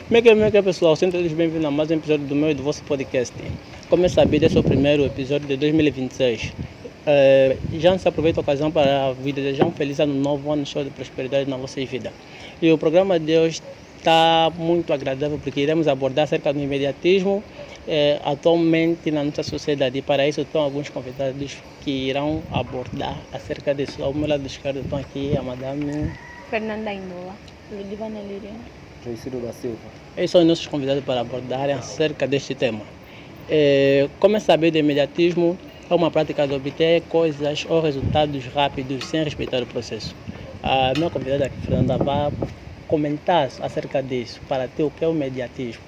Como é que é, pessoal? Sejam todos bem-vindos a mais um episódio do meu e do vosso podcast. Como é sabido, esse é o primeiro episódio de 2026. Já se aproveita a ocasião para vos desejar um feliz ano novo, um ano cheio de prosperidade na vossa vida. E o programa de hoje está muito agradável porque iremos abordar acerca do imediatismo atualmente na nossa sociedade. E para isso estão alguns convidados que irão abordar acerca disso. Ao meu lado esquerdo estão aqui a madame Fernanda Indoa, Ludivana Líria, Joicílio da Silva. Esses são os nossos convidados para abordarem acerca deste tema. Como é sabido, o imediatismo é uma prática de obter coisas ou resultados rápidos sem respeitar o processo. A minha convidada aqui, Fernanda, vai comentar acerca disso. Para ti, o que é o imediatismo?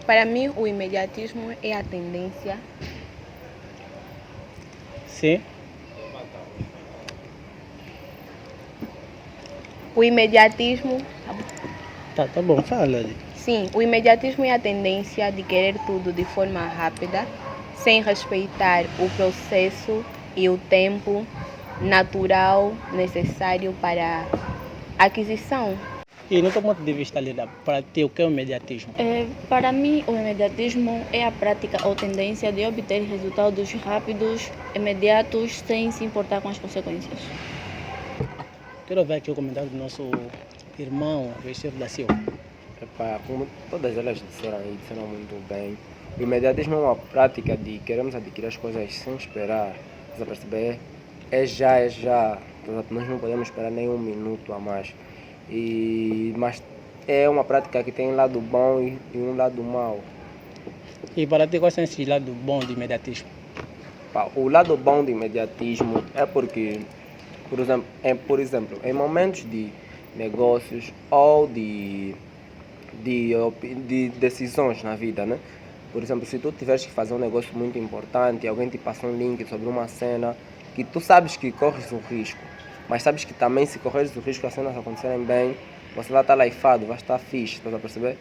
Para mim, o imediatismo é a tendência. Sim? O imediatismo, Tá bom, fala. sim, o imediatismo é a tendência de querer tudo de forma rápida, sem respeitar o processo e o tempo natural necessário para a aquisição. E no teu ponto de vista, Lida, para ti, o que é o imediatismo? Para mim, o imediatismo é a prática ou tendência de obter resultados rápidos, imediatos, sem se importar com as consequências. Quero ver aqui o comentário do nosso irmão, Joicílio da Silva. Como todas elas disseram muito bem, o imediatismo é uma prática de queremos adquirir as coisas sem esperar. Você perceber? É já. Portanto, nós não podemos esperar nem um minuto a mais. Mas é uma prática que tem um lado bom e um lado mau. E para ti, quais são esses lados bons do imediatismo? O lado bom do imediatismo é porque, por exemplo, em momentos de negócios ou de decisões na vida, né? Por exemplo, se tu tiveres que fazer um negócio muito importante, alguém te passa um link sobre uma cena que tu sabes que corres o risco, mas sabes que também se correres o risco as cenas acontecerem bem, você vai estar laifado, vai estar fixe, estás a perceber?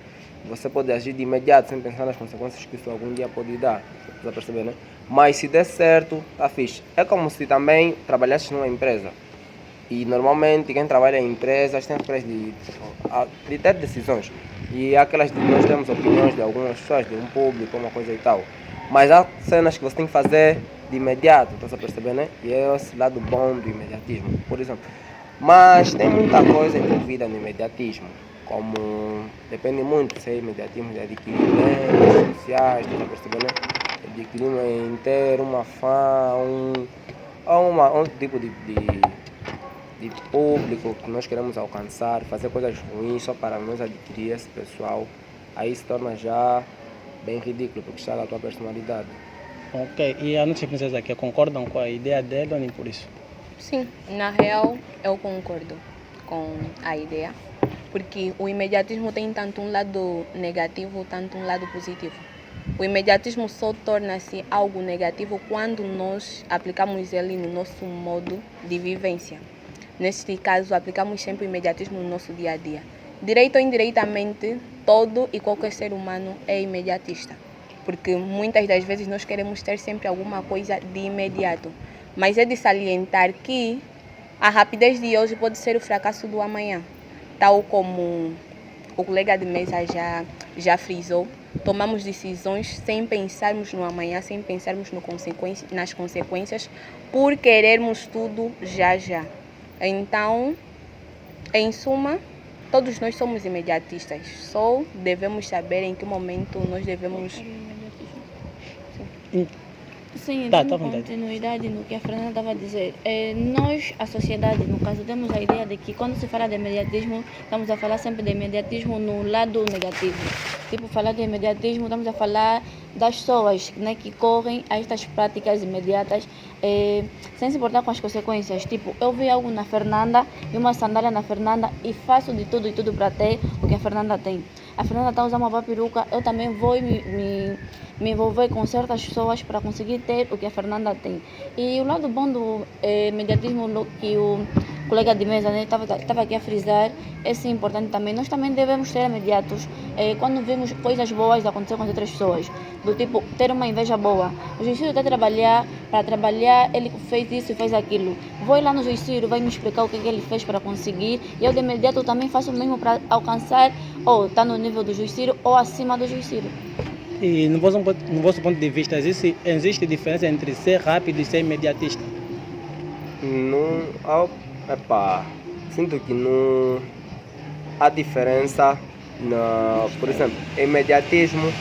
Você pode agir de imediato sem pensar nas consequências que isso algum dia pode dar, estás a perceber, né? Mas se der certo, está fixe. É como se também trabalhasses numa empresa. E normalmente quem trabalha em empresas tem pressa de ter decisões. E aquelas de nós temos opiniões de algumas pessoas, de um público, uma coisa e tal. Mas há cenas que você tem que fazer de imediato, estás a perceber, né? E é esse lado bom do imediatismo, por exemplo. Mas tem muita coisa envolvida no imediatismo, como depende muito se é imediatismo de adquirir bens sociais, estás a perceber, né? Adquirir em ter uma fã, um tipo de público que nós queremos alcançar, fazer coisas ruins só para nós adquirir esse pessoal, aí se torna já bem ridículo, porque está na tua personalidade. Ok, e a nossa princesa aqui, concordam com a ideia dele ou nem por isso? Sim, na real, eu concordo com a ideia, porque o imediatismo tem tanto um lado negativo, tanto um lado positivo. O imediatismo só torna-se algo negativo quando nós aplicamos ele no nosso modo de vivência. Neste caso, aplicamos sempre o imediatismo no nosso dia a dia. Direito ou indiretamente, todo e qualquer ser humano é imediatista, porque muitas das vezes nós queremos ter sempre alguma coisa de imediato. Mas é de salientar que a rapidez de hoje pode ser o fracasso do amanhã, tal como o colega de mesa já frisou. Tomamos decisões sem pensarmos no amanhã, sem pensarmos nas consequências, por querermos tudo já. Então, em suma, todos nós somos imediatistas, só devemos saber em que momento nós devemos... Sim, Tá dando vontade. continuidade no que a Fernanda estava a dizer. Nós, a sociedade, no caso, temos a ideia de que quando se fala de imediatismo, estamos a falar sempre de imediatismo no lado negativo. Tipo, falar de imediatismo, estamos a falar das pessoas, né, que correm a estas práticas imediatas sem se importar com as consequências. Tipo, eu vi algo na Fernanda, vi uma sandália na Fernanda e faço de tudo para ter o que a Fernanda tem. A Fernanda está usando uma peruca, eu também vou me envolver com certas pessoas para conseguir ter o que a Fernanda tem. E o lado bom do imediatismo que colega de mesa, né, estava aqui a frisar, é sim importante também. Nós também devemos ser imediatos quando vemos coisas boas acontecer com as outras pessoas. Do tipo, ter uma inveja boa. O juiceiro está a trabalhar, para trabalhar, ele fez isso e fez aquilo. Vou ir lá no juiceiro, vai me explicar o que ele fez para conseguir. E eu de imediato também faço o mesmo para alcançar, ou estar no nível do juiceiro, ou acima do juiceiro. E no vosso ponto de vista, existe diferença entre ser rápido e ser imediatista? Não, sinto que não há diferença. Por exemplo, imediatismo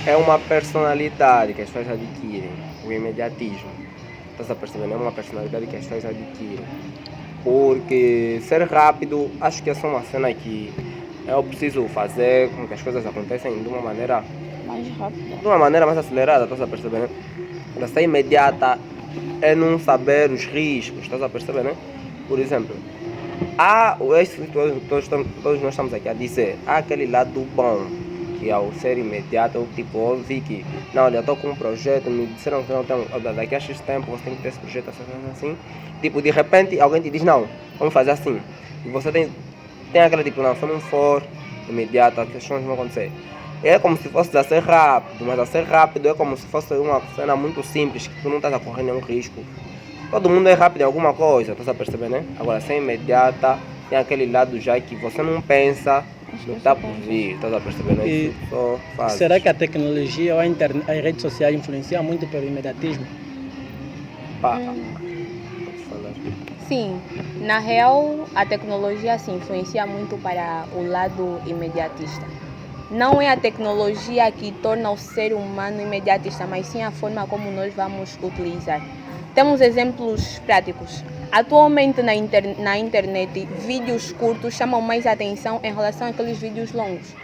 é uma personalidade que as pessoas adquirem. O imediatismo, estás a perceber? É uma personalidade que as pessoas adquirem. Porque ser rápido, acho que é só uma cena que eu preciso fazer com que as coisas aconteçam de uma maneira mais acelerada, estás a perceber, né? Para ser imediata é não saber os riscos, estás a perceber, né? Por exemplo, todos nós estamos aqui a dizer, há aquele lado bom, que ao ser imediato, tipo, eu vi que, não, olha, estou com um projeto, me disseram que não tem, daqui a X tempo você tem que ter esse projeto assim, tipo, de repente alguém te diz, não, vamos fazer assim, e você tem aquela tipo, não, se eu não for imediato, as questões vão acontecer. É como se fosse a ser rápido, mas a ser rápido é como se fosse uma cena muito simples, que tu não estás a correr nenhum risco. Todo mundo é rápido em alguma coisa, estás a perceber, né? Agora, ser imediata, tem aquele lado já que você não pensa, não está por vir, estás a perceber, né? E Só faz. será que a tecnologia ou as redes sociais influenciam muito pelo imediatismo? Pode falar. Sim, na real, a tecnologia se influencia muito para o lado imediatista. Não é a tecnologia que torna o ser humano imediatista, mas sim a forma como nós vamos utilizar. Temos exemplos práticos. Atualmente na internet, vídeos curtos chamam mais atenção em relação àqueles vídeos longos.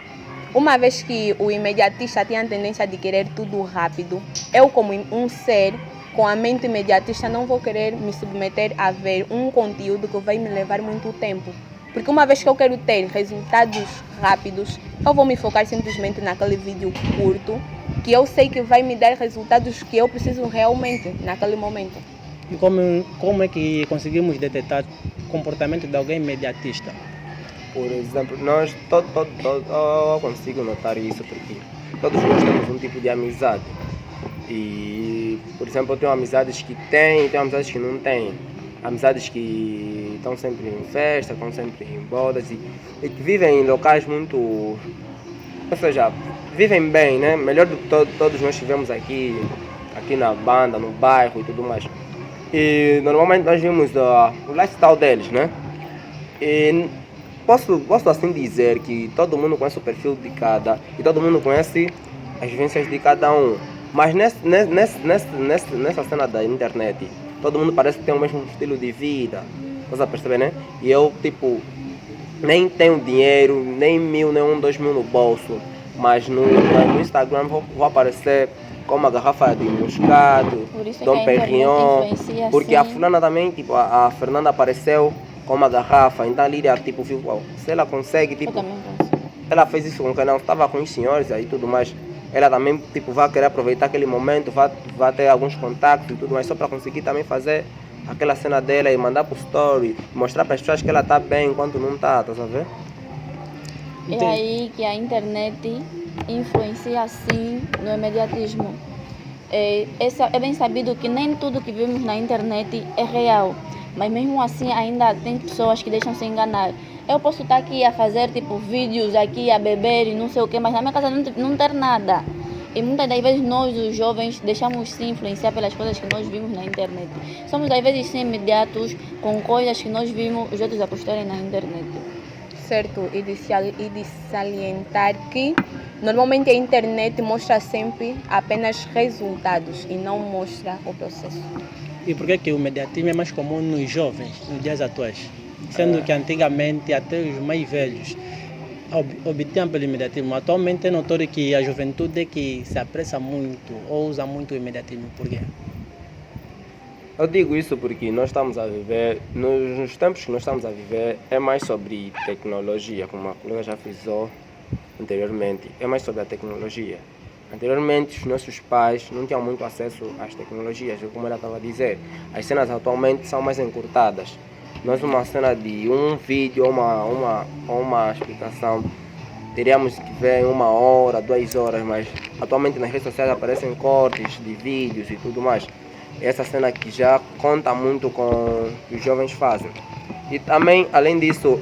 Uma vez que o imediatista tem a tendência de querer tudo rápido, eu como um ser com a mente imediatista não vou querer me submeter a ver um conteúdo que vai me levar muito tempo. Porque uma vez que eu quero ter resultados rápidos, eu vou me focar simplesmente naquele vídeo curto, que eu sei que vai me dar resultados que eu preciso realmente naquele momento. E como é que conseguimos detectar o comportamento de alguém imediatista? Por exemplo, nós eu consigo notar isso porque todos nós temos um tipo de amizade. E, por exemplo, eu tenho amizades que têm e tenho amizades que não têm. Amizades que estão sempre em festa, estão sempre em bodas e que vivem em locais muito... Ou seja, vivem bem, né? Melhor do que todos nós vivemos aqui na banda, no bairro e tudo mais. E normalmente nós vimos o lifestyle deles, né? E posso assim dizer que todo mundo conhece o perfil de cada e todo mundo conhece as vivências de cada um. Mas nessa cena da internet, todo mundo parece que tem o mesmo estilo de vida. Você a perceber, né? E eu, tipo, nem tenho dinheiro, nem 1.000, nem 2.000 no bolso. Mas no Instagram vou aparecer com uma garrafa de moscato, Dom Perignon. Porque a fulana também, tipo, a Fernanda apareceu com uma garrafa. Então a Lídia, tipo, viu, se ela consegue, tipo, ela fez isso com quem não estava com os senhores aí e tudo mais. Ela também, tipo, vai querer aproveitar aquele momento, vai ter alguns contatos e tudo mais, só para conseguir também fazer aquela cena dela e mandar pro story, mostrar para as pessoas que ela está bem enquanto não está, tá sabendo? É aí que a internet influencia sim no imediatismo. É bem sabido que nem tudo que vemos na internet é real, mas mesmo assim ainda tem pessoas que deixam se enganar. Eu posso estar aqui a fazer tipo vídeos aqui a beber e não sei o que, mas na minha casa não ter nada. E muitas das vezes nós, os jovens, deixamos se influenciar pelas coisas que nós vimos na internet. Somos às vezes sim imediatos com coisas que nós vimos os outros a postarem na internet. Certo, e de salientar que normalmente a internet mostra sempre apenas resultados e não mostra o processo. E por que o imediatismo é mais comum nos jovens, nos dias atuais? Sendo que antigamente até os mais velhos obtinham pelo imediatismo. Atualmente é notório que a juventude é que se apressa muito ou usa muito o imediatismo. Por quê? Eu digo isso porque nós estamos a viver, nos tempos que nós estamos a viver, é mais sobre tecnologia, como a colega já frisou anteriormente, é mais sobre a tecnologia. Anteriormente, os nossos pais não tinham muito acesso às tecnologias, como ela estava a dizer. As cenas atualmente são mais encurtadas. Nós uma cena de um vídeo, uma explicação, teríamos que ver em 1 hora, 2 horas, mas atualmente nas redes sociais aparecem cortes de vídeos e tudo mais. Essa cena que já conta muito com o que os jovens fazem. E também, além disso,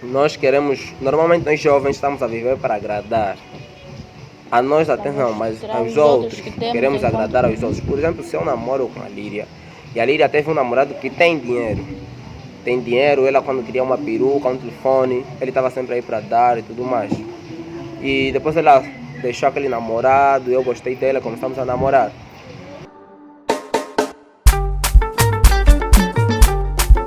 nós queremos, normalmente nós jovens estamos a viver para agradar. A nós até não, mas mostrar aos os outros, que temos queremos enquanto agradar aos outros. Por exemplo, se eu namoro com a Líria, e a Líria teve um namorado que tem dinheiro. Tem dinheiro, ela quando queria uma peruca, um telefone, ele estava sempre aí para dar e tudo mais. E depois ela deixou aquele namorado, eu gostei dela, começamos a namorar.